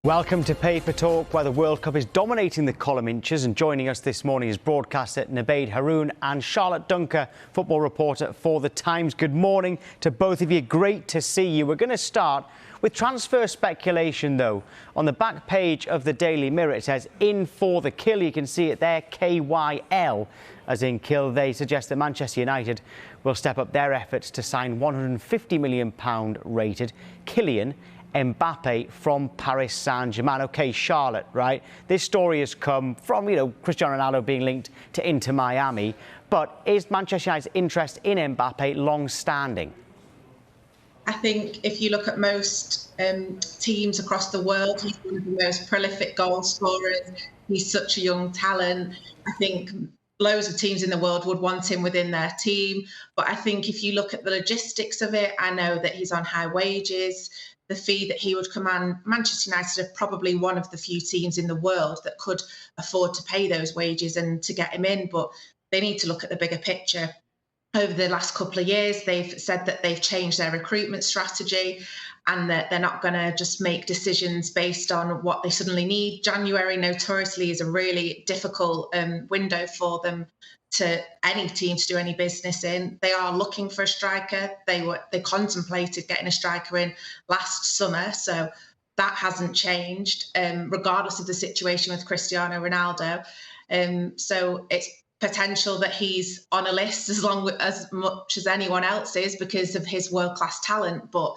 Welcome to Paper Talk, where the World Cup is dominating the column inches, and joining us this morning is broadcaster Nubaid, Haroon and Charlotte Duncker, football reporter for The Times. Good morning to both of you. Great to see you. We're going to start with transfer speculation, though. On the back page of the Daily Mirror, it says, in for the kill. You can see it there, KYL, as in kill. They suggest that Manchester United will step up their efforts to sign £150 million rated Kylian Mbappe from Paris Saint-Germain. OK, Charlotte, right? This story has come from, Cristiano Ronaldo being linked to Inter Miami. But is Manchester United's interest in Mbappe long-standing? I think if you look at most teams across the world, he's one of the most prolific goal scorers. He's such a young talent. I think loads of teams in the world would want him within their team. But I think if you look at the logistics of it, I know that he's on high wages. The fee that he would command, Manchester United are probably one of the few teams in the world that could afford to pay those wages and to get him in. But they need to look at the bigger picture. Over the last couple of years, they've said that they've changed their recruitment strategy and that they're not going to just make decisions based on what they suddenly need. January notoriously is a really difficult window for them, to any team to do any business in. They are looking for a striker. They contemplated getting a striker in last summer, so that hasn't changed, regardless of the situation with Cristiano Ronaldo. So it's potential that he's on a list as much as anyone else is because of his world-class talent. But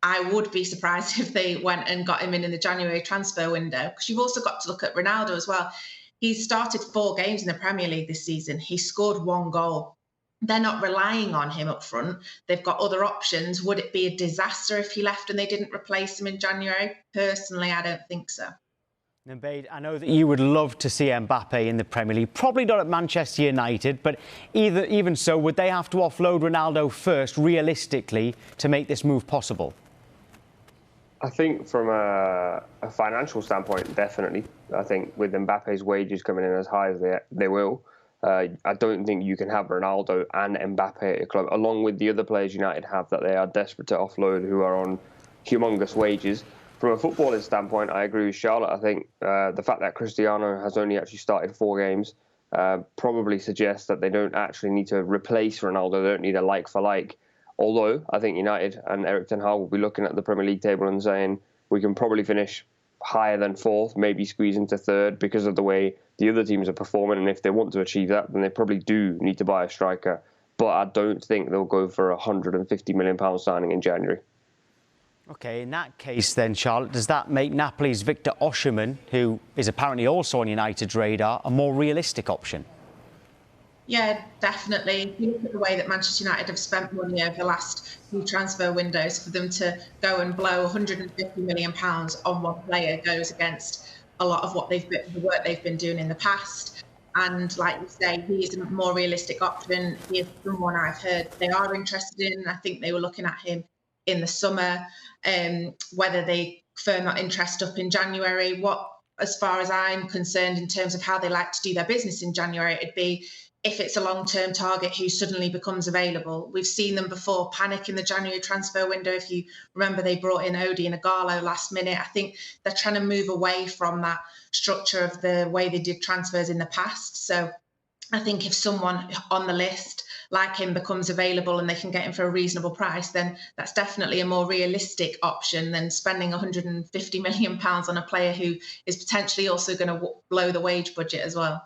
I would be surprised if they went and got him in the January transfer window, because you've also got to look at Ronaldo as well. He's started 4 games in the Premier League this season. He scored 1 goal. They're not relying on him up front. They've got other options. Would it be a disaster if he left and they didn't replace him in January? Personally, I don't think so. Nubaid, I know that you would love to see Mbappe in the Premier League. Probably not at Manchester United, but even so, would they have to offload Ronaldo first, realistically, to make this move possible? I think from a financial standpoint, definitely. I think with Mbappe's wages coming in as high as they will, I don't think you can have Ronaldo and Mbappe at a club, along with the other players United have that they are desperate to offload, who are on humongous wages. From a footballing standpoint, I agree with Charlotte. I think the fact that Cristiano has only actually started 4 games probably suggests that they don't actually need to replace Ronaldo. They don't need a like for like. Although I think United and Erik ten Hag will be looking at the Premier League table and saying we can probably finish higher than 4th, maybe squeeze into 3rd because of the way the other teams are performing. And if they want to achieve that, then they probably do need to buy a striker. But I don't think they'll go for a £150 million signing in January. OK, in that case then, Charlotte, does that make Napoli's Victor Osimhen, who is apparently also on United's radar, a more realistic option? Yeah, definitely. If you look at the way that Manchester United have spent money over the last few transfer windows, for them to go and blow £150 million on one player goes against a lot of the work they've been doing in the past. And like you say, he is a more realistic option. He is someone I've heard they are interested in. I think they were looking at him in the summer. Whether they firm that interest up in January, as far as I'm concerned, in terms of how they like to do their business in January, it'd be if it's a long-term target who suddenly becomes available. We've seen them before panic in the January transfer window. If you remember, they brought in Odi and Ighalo last minute. I think they're trying to move away from that structure of the way they did transfers in the past. So I think if someone on the list like him becomes available and they can get him for a reasonable price, then that's definitely a more realistic option than spending £150 million on a player who is potentially also going to blow the wage budget as well.